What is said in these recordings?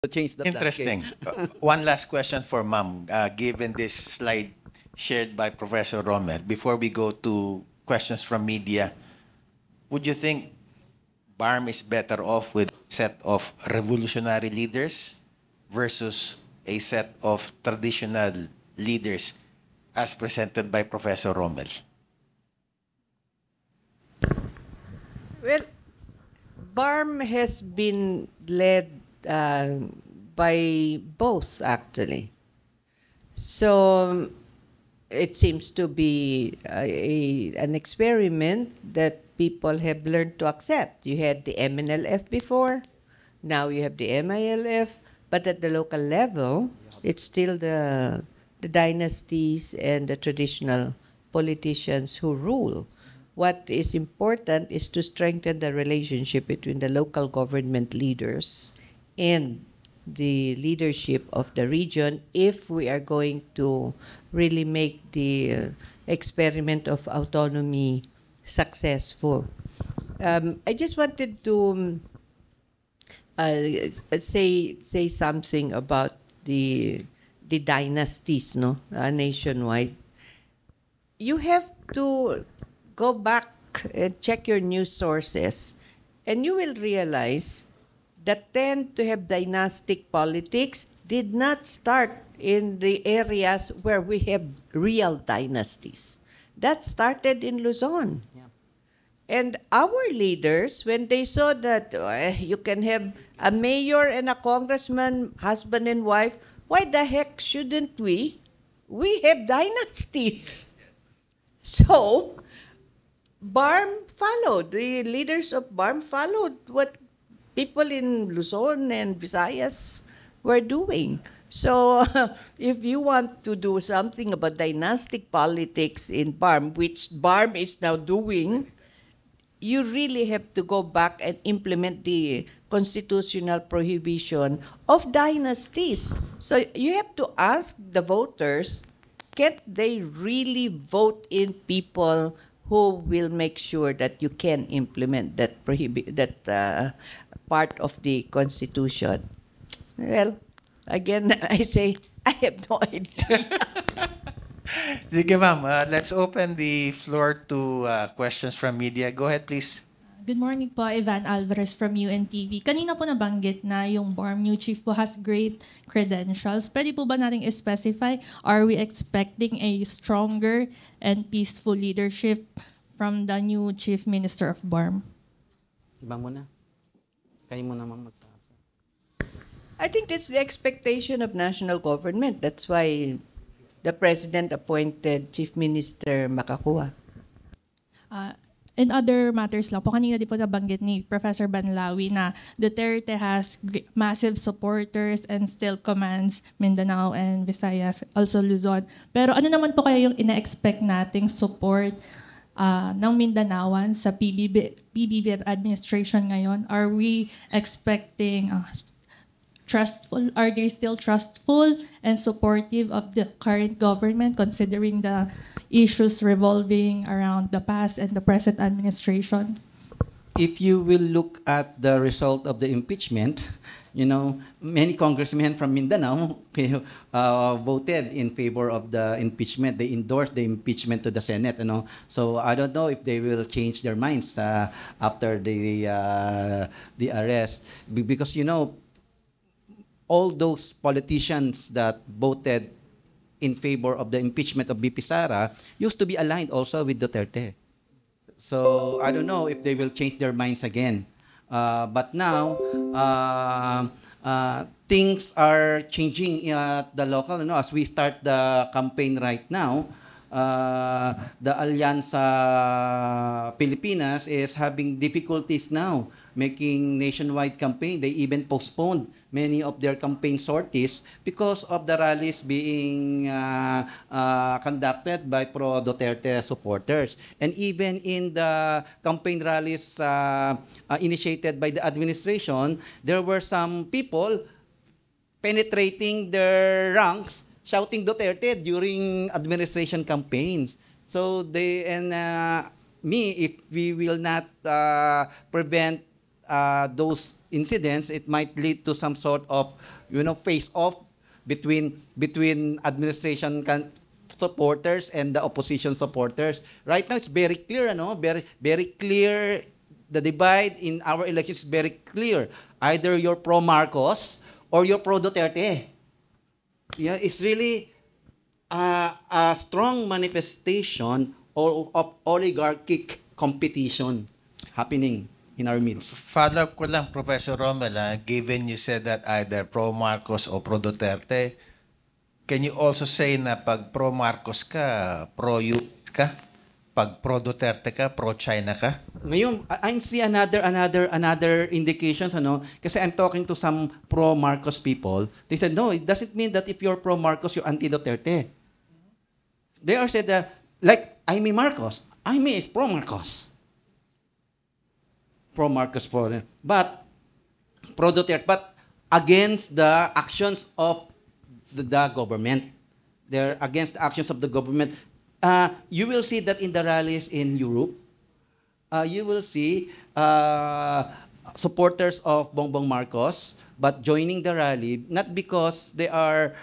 to change the Interesting. One last question for Ma'am, given this slide shared by Professor Rommel. Before we go to questions from media, would you think BARM is better off with a set of revolutionary leaders versus a set of traditional leaders as presented by Professor Rommel? Well, BARM has been led by both, actually. So it seems to be an experiment that people have learned to accept. You had the MNLF before, now you have the MILF, but at the local level, it's still the dynasties and the traditional politicians who rule. What is important is to strengthen the relationship between the local government leaders and the leadership of the region if we are going to really make the experiment of autonomy successful. I just wanted to say something about the dynasties, no, nationwide. You have to go back and check your news sources, and you will realize that tend to have dynastic politics did not start in the areas where we have real dynasties. That started in Luzon. And our leaders, when they saw that you can have a mayor and a congressman, husband and wife, why the heck shouldn't we? We have dynasties. So, BARM followed. The leaders of BARM followed what people in Luzon and Visayas were doing. So, if you want to do something about dynastic politics in BARM, which BARM is now doing, you really have to go back and implement the constitutional prohibition of dynasties. So you have to ask the voters, can't they really vote in people who will make sure that you can implement that part of the Constitution? Well, again, I say, I have no idea. Sige, ma'am. Let's open the floor to questions from media. Go ahead, please. Good morning po, Ivan Alvarez from UNTV. Kanina po nabanggit na yung BARM new chief po has great credentials. Pwede po ba nating specify, are we expecting a stronger and peaceful leadership from the new chief minister of BARM? Iba mo na. Kayo mo naman magsasabi. I think that's the expectation of national government. That's why the president appointed Chief Minister Makakua. In other matters lang po, kanina di po nabanggit ni Professor Banlawi na Duterte has massive supporters and still commands Mindanao and Visayas, also Luzon. Pero ano naman po kaya yung ina-expect nating support ng Mindanaoan sa PBBM administration ngayon? Are we expecting trustful? Are they still trustful and supportive of the current government considering the issues revolving around the past and the present administration? If you will look at the result of the impeachment, you know, many congressmen from Mindanao voted in favor of the impeachment. They endorsed the impeachment to the Senate, you know. So I don't know if they will change their minds after the arrest, because, you know, all those politicians that voted in favor of the impeachment of BP Sara used to be aligned also with Duterte. So I don't know if they will change their minds again. But now, things are changing at the local. You know, as we start the campaign right now, the Alianza Pilipinas is having difficulties now making nationwide campaign. They even postponed many of their campaign sorties because of the rallies being conducted by pro-Duterte supporters. And even in the campaign rallies initiated by the administration, there were some people penetrating their ranks, shouting Duterte during administration campaigns. So they, and if we will not prevent those incidents, it might lead to some sort of, face-off between administration supporters and the opposition supporters. Right now, it's very clear, very very clear. The divide in our elections is very clear. Either you're pro Marcos or you're pro Duterte. Yeah, it's really a strong manifestation of oligarchic competition happening in our midst. Follow-up ko lang, Professor Romel, given you said that either pro-Marcos o pro-Duterte, can you also say na pag pro-Marcos ka, pro-US ka? Pag pro-Duterte ka, pro-China ka? Ngayon, I see another indications, kasi I'm talking to some pro-Marcos people. They said, no, it doesn't mean that if you're pro-Marcos, you're anti-Duterte. They are said that, like, Amy Marcos. Amy is pro-Marcos. Pro-Marcos, but pro-Duterte, but against the actions of the government. They're against the actions of the government. You will see that in the rallies in Europe, you will see supporters of Bongbong Marcos, but joining the rally, not because they are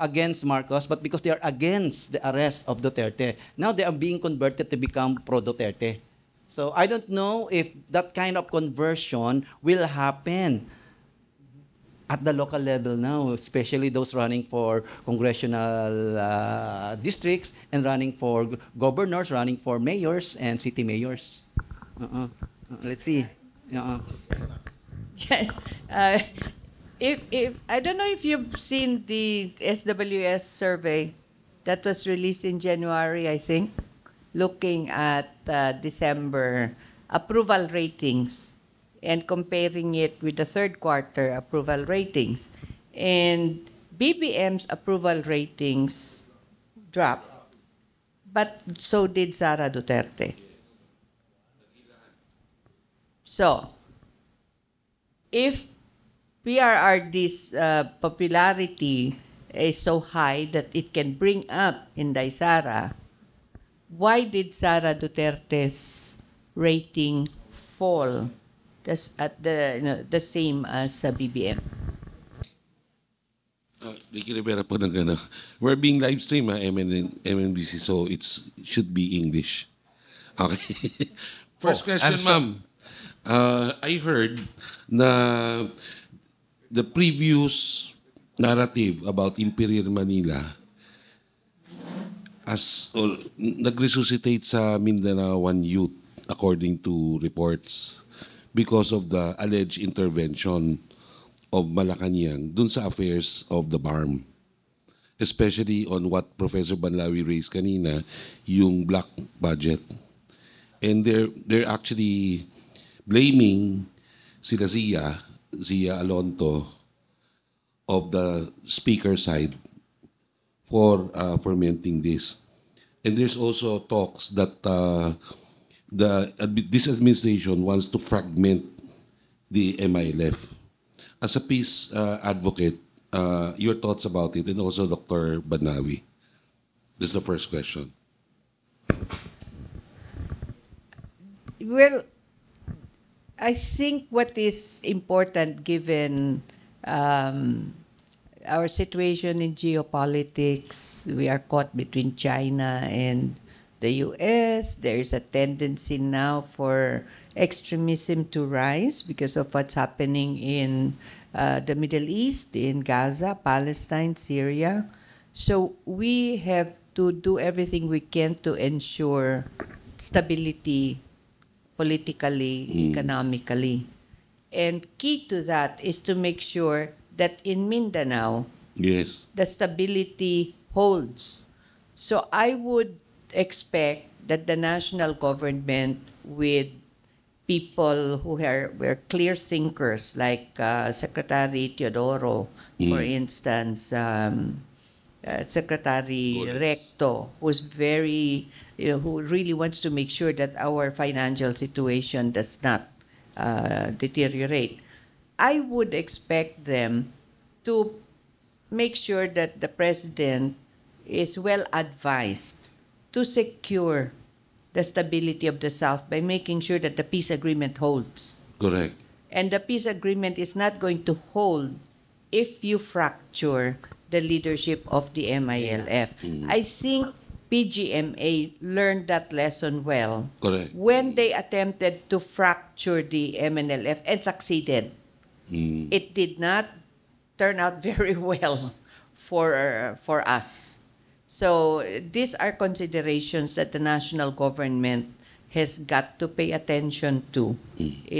against Marcos, but because they are against the arrest of Duterte. Now they are being converted to become pro-Duterte. So I don't know if that kind of conversion will happen at the local level now, especially those running for congressional districts and running for governors, running for mayors and city mayors. Let's see. If I don't know if you've seen the SWS survey that was released in January, I think, looking at December approval ratings and comparing it with the third quarter approval ratings. And BBM's approval ratings dropped, but so did Sara Duterte. So, if PRRD's popularity is so high that it can bring up Inday Sara, why did Sara Duterte's rating fall at the same as BBM? Ricky Rivera po ng we're being live stream MNBC, so it should be English. Okay. First question, ma'am. I heard na the previous narrative about Imperial Manila nag-resuscitate sa Mindanaoan youth according to reports because of the alleged intervention of Malacanang dun sa affairs of the BARM. Especially on what Professor Banlawi raised kanina, yung black budget. And they're actually blaming sila Zia Alonto of the speaker side for fermenting this. And there's also talks that this administration wants to fragment the MILF. As a peace advocate, your thoughts about it, and also Dr. Banlawi. This is the first question. Well, I think what is important given our situation in geopolitics, we are caught between China and the US. There is a tendency now for extremism to rise because of what's happening in the Middle East, in Gaza, Palestine, Syria. So we have to do everything we can to ensure stability politically, economically. And key to that is to make sure that in Mindanao, Yes. the stability holds. So I would expect that the national government, with people who were clear thinkers, like Secretary Teodoro, for instance, Secretary Recto, who's very, who really wants to make sure that our financial situation does not deteriorate. I would expect them to make sure that the president is well advised to secure the stability of the South by making sure that the peace agreement holds. Correct. And the peace agreement is not going to hold if you fracture the leadership of the MILF. I think PGMA learned that lesson well Correct. when they attempted to fracture the MNLF and succeeded. It did not turn out very well for us. So these are considerations that the national government has got to pay attention to.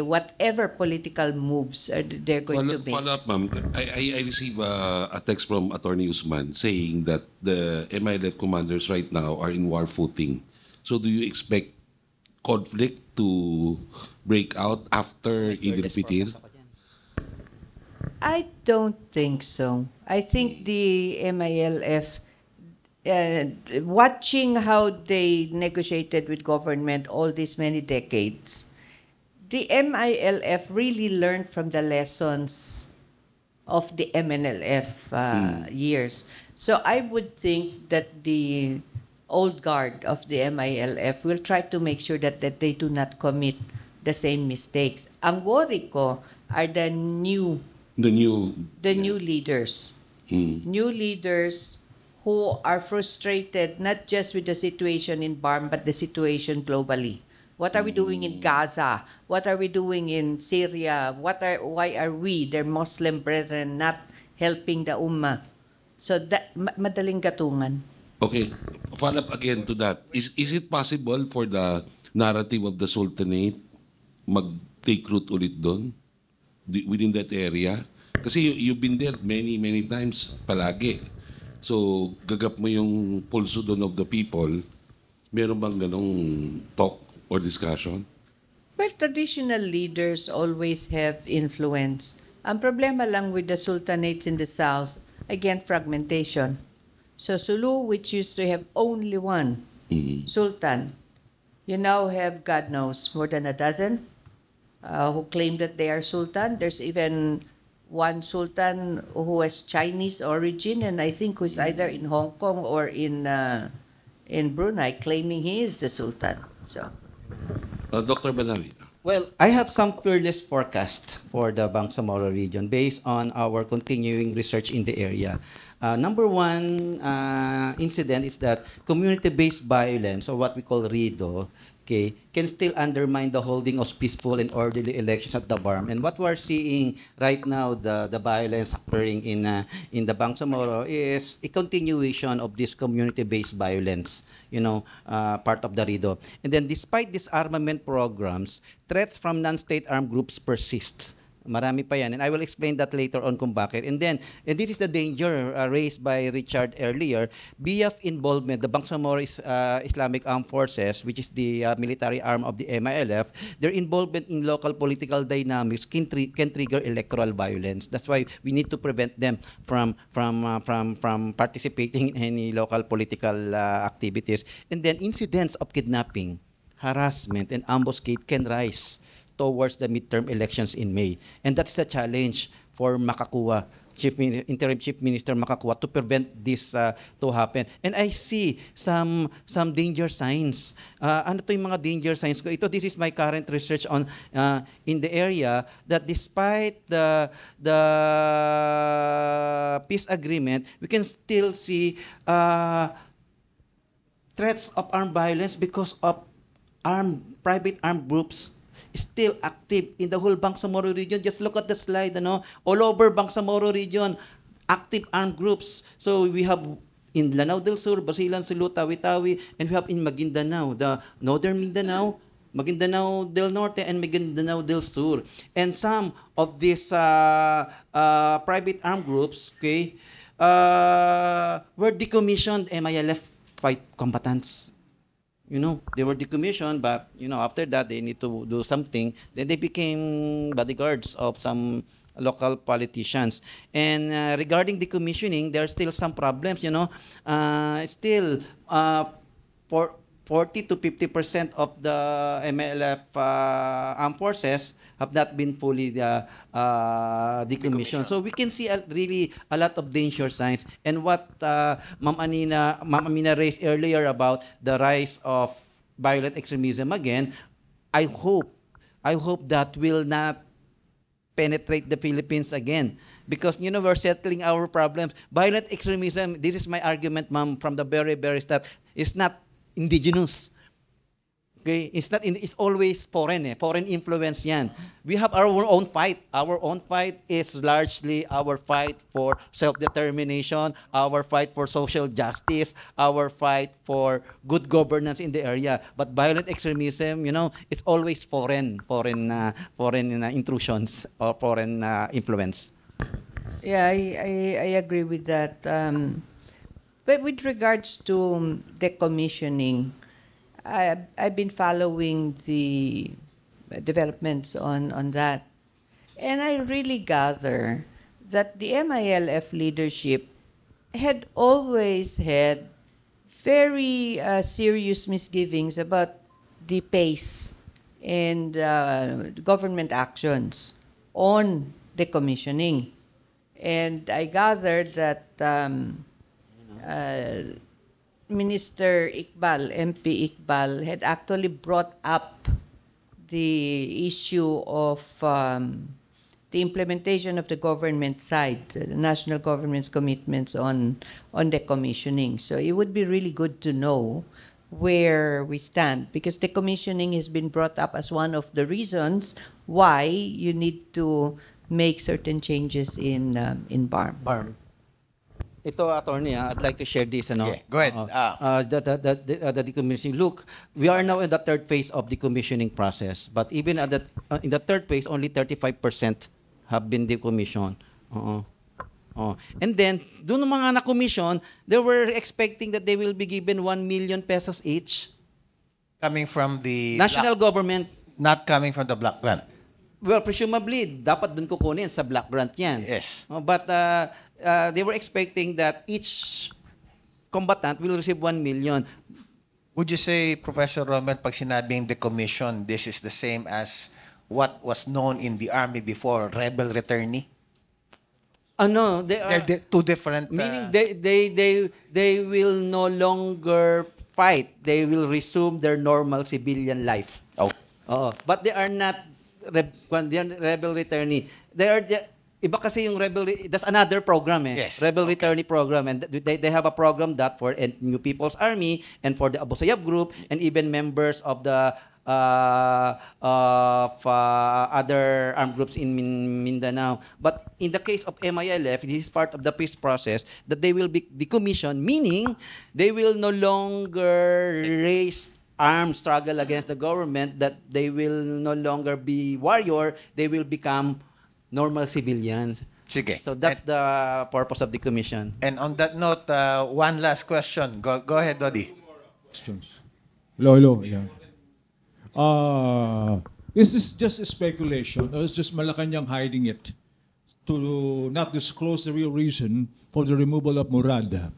Whatever political moves they're going to make. Follow up, ma'am. I received a text from Attorney Usman saying that the MILF commanders right now are in war footing. So do you expect conflict to break out after Eid al-Fitr? I don't think so. I think the MILF, watching how they negotiated with government all these many decades, the MILF really learned from the lessons of the MNLF years. So I would think that the old guard of the MILF will try to make sure that they do not commit the same mistakes. Ang worry ko are the new leaders. New leaders who are frustrated not just with the situation in Barm but the situation globally. What are we doing in Gaza? What are we doing in Syria? Why are we, their Muslim brethren, not helping the Ummah? So that madaling gatungan. Okay, follow up again to that. Is it possible for the narrative of the Sultanate mag-take root ulit doon? Within that area? Kasi you've been there many times palagi. So, gagap mo yung pulso doon of the people. Meron bang ganong talk or discussion? Well, traditional leaders always have influence. Ang problema lang with the sultanates in the south, again, fragmentation. So Sulu, which used to have only one sultan, you now have, God knows, more than a dozen who claim that they are sultan. There's even one sultan who has Chinese origin, and I think who's either in Hong Kong or in Brunei, claiming he is the sultan. So, Dr. Banawi. Well, I have some fearless forecast for the Bangsamoro region based on our continuing research in the area. Number one incident is that community-based violence, or what we call RIDO, okay, can still undermine the holding of peaceful and orderly elections at the BARM. And what we're seeing right now, the violence occurring in the Bangsamoro is a continuation of this community-based violence, part of the RIDO. And then despite these armament programs, threats from non-state armed groups persist. Marami pa yan. And I will explain that later on kung bakit. And this is the danger raised by Richard earlier. BF involvement, the Bangsamoro Islamic Armed Forces, which is the military arm of the MILF, their involvement in local political dynamics can trigger electoral violence. That's why we need to prevent them from participating in any local political activities. And then incidents of kidnapping, harassment, and ambuscade can rise towards the midterm elections in May. And that's a challenge for Makakuwa, Interim Chief Minister Makakuwa, to prevent this to happen. And I see some danger signs. Ano to yung mga danger signs ko? This is my current research on in the area, that despite the peace agreement, we can still see threats of armed violence because of private armed groups still active in the whole Bangsamoro region. Just look at the slide, all over Bangsamoro region, active armed groups. So we have in Lanao del Sur, Basilan, Sulu, Tawi-Tawi, and we have in Maguindanao, the Northern Mindanao, Maguindanao del Norte, and Maguindanao del Sur. And some of these private armed groups, okay, were decommissioned MILF fight combatants. They were decommissioned, but, after that, they need to do something. Then they became bodyguards of some local politicians. And regarding decommissioning, there are still some problems, Still, 40 to 50% of the MLF armed forces have not been fully decommissioned. So we can see really a lot of danger signs. And what Ma'am Amina raised earlier about the rise of violent extremism again, I hope I hope that will not penetrate the Philippines again. Because, we're settling our problems. Violent extremism, this is my argument, ma'am, from the very start, is not indigenous. Okay? It's always foreign, foreign influence yan. We have our own fight. Our own fight is largely our fight for self-determination, our fight for social justice, our fight for good governance in the area. But violent extremism, it's always foreign intrusions or foreign influence. Yeah, I agree with that. But with regards to decommissioning, I've been following the developments on that. And I really gather that the MILF leadership had always had very serious misgivings about the pace and government actions on decommissioning. And I gathered that Minister Iqbal, MP Iqbal, had actually brought up the issue of the implementation of the government side, the national government's commitments on decommissioning. So it would be really good to know where we stand, because decommissioning has been brought up as one of the reasons why you need to make certain changes in BARM. Ito, attorney, I'd like to share this. Yeah, go ahead. The decommissioning. Look, we are now in the third phase of decommissioning process. But even at in the third phase, only 35% have been decommissioned. And then, doon mga na-commission, they were expecting that they will be given 1 million pesos each. Coming from the National government. not coming from the block grant. Well, presumably, dapat dun kukunin sa block grant yan. Yes. But they were expecting that each combatant will receive 1 million. Would you say, Professor Romer, pag sinabing decommission, this is the same as what was known in the army before, rebel returnee? No, they are... They're two different... meaning they will no longer fight. They will resume their normal civilian life. Oh. But they are not rebel returnee. They are iba kasi yung that's another program Yes. Rebel returnee program, and they have a program that for New People's Army and for the Abu Sayyaf group and even members of the other armed groups in Mindanao. But in the case of MILF, this is part of the peace process that they will be decommissioned, meaning they will no longer raise armed struggle against the government, that they will no longer be warrior, they will become normal civilians. Sige. So that's the purpose of the commission. And on that note, one last question. Go ahead, Dodi. Questions. Hello, yeah. Is this just a speculation, or is just Malacanang hiding it to not disclose the real reason for the removal of Murad,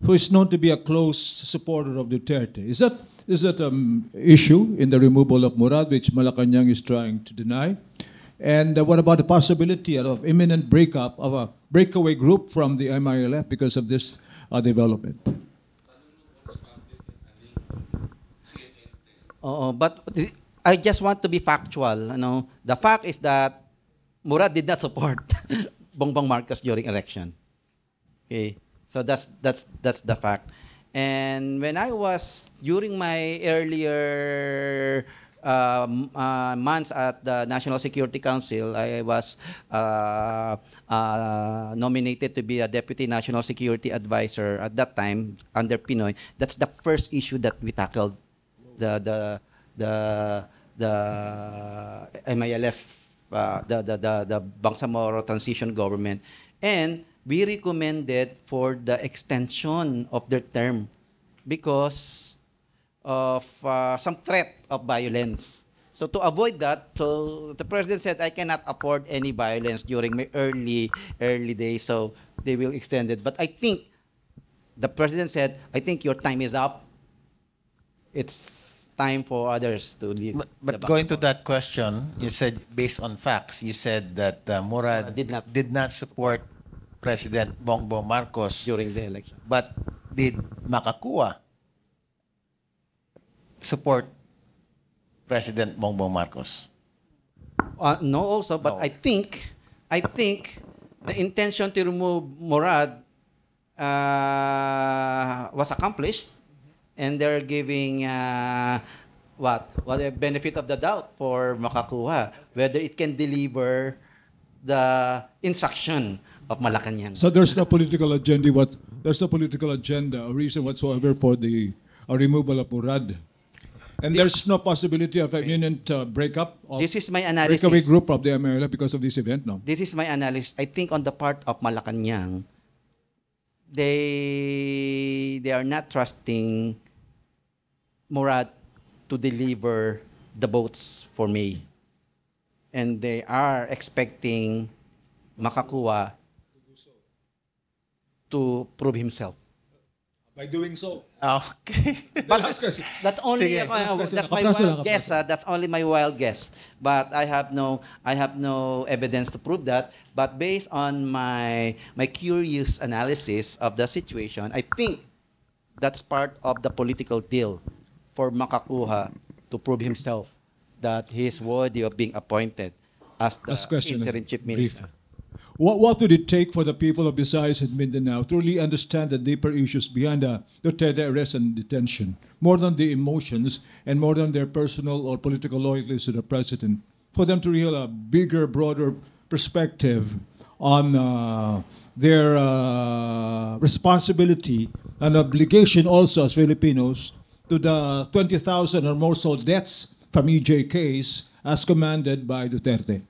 who is known to be a close supporter of Duterte? Is that an issue in the removal of Murad, which Malacanang is trying to deny? And what about the possibility of imminent breakup of a breakaway group from the MILF because of this development? But I just want to be factual. The fact is that Murad did not support Bongbong Marcos during election. Okay, so that's the fact. And when I was during my earlier months at the National Security Council, I was nominated to be a Deputy National Security Advisor at that time under Pinoy. That's the first issue that we tackled, the MILF, the Bangsamoro transition government, and we recommended for the extension of their term because of some threat of violence. So to avoid that, so the president said, I cannot afford any violence during my early days, so they will extend it. But I think the president said, I think your time is up. It's time for others to lead. But going to that question, you said based on facts, you said that Murad did not support President Bongbong Marcos during the election. But did Makakua support President Bongbong Marcos? No, also, but No. I think the intention to remove Murad was accomplished, and they're giving what a benefit of the doubt for Makakuha, whether it can deliver the instruction of Malacanang. So there's no political agenda. There's no political agenda or reason whatsoever for the removal of Murad, and there's no possibility of imminent breakup of This is my analysis. breakaway group of the MLF because of this event. No. This is my analysis. I think on the part of Malacanang, they are not trusting Murad to deliver the votes for May. And they are expecting Makakuha to prove himself. By doing so, Okay. But that's only Sige. that's my Kapraso lang, wild guess. That's only my wild guess. But I have no evidence to prove that. But based on my curious analysis of the situation, I think that's part of the political deal for Makakuha to prove himself that he is worthy of being appointed as the last question. interim chief Brief. minister. What would it take for the people of Visayas and Mindanao to really understand the deeper issues behind the Duterte arrest and detention, more than the emotions and more than their personal or political loyalties to the president, for them to real a bigger, broader perspective on their responsibility and obligation also as Filipinos to the 20,000 or more so deaths from EJKs as commanded by Duterte?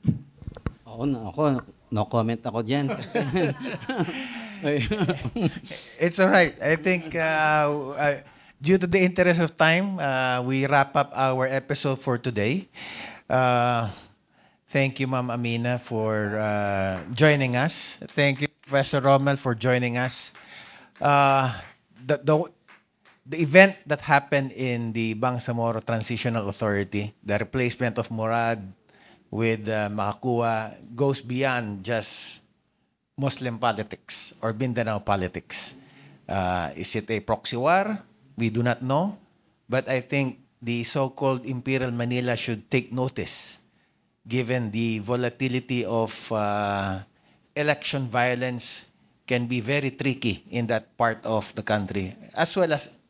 No comment ako dyan. Kasi It's all right. I think due to the interest of time, we wrap up our episode for today. Thank you, Ma'am Amina, for joining us. Thank you, Professor Rommel, for joining us. The event that happened in the Bangsamoro Transitional Authority, the replacement of Murad with Makakuha, goes beyond just Muslim politics or Mindanao politics. Is it a proxy war? We do not know. But I think the so-called Imperial Manila should take notice, given the volatility of election violence can be very tricky in that part of the country, as well as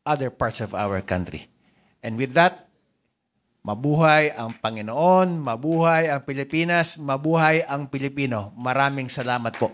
other parts of our country. And with that, mabuhay ang Panginoon, mabuhay ang Pilipinas, mabuhay ang Pilipino. Maraming salamat po.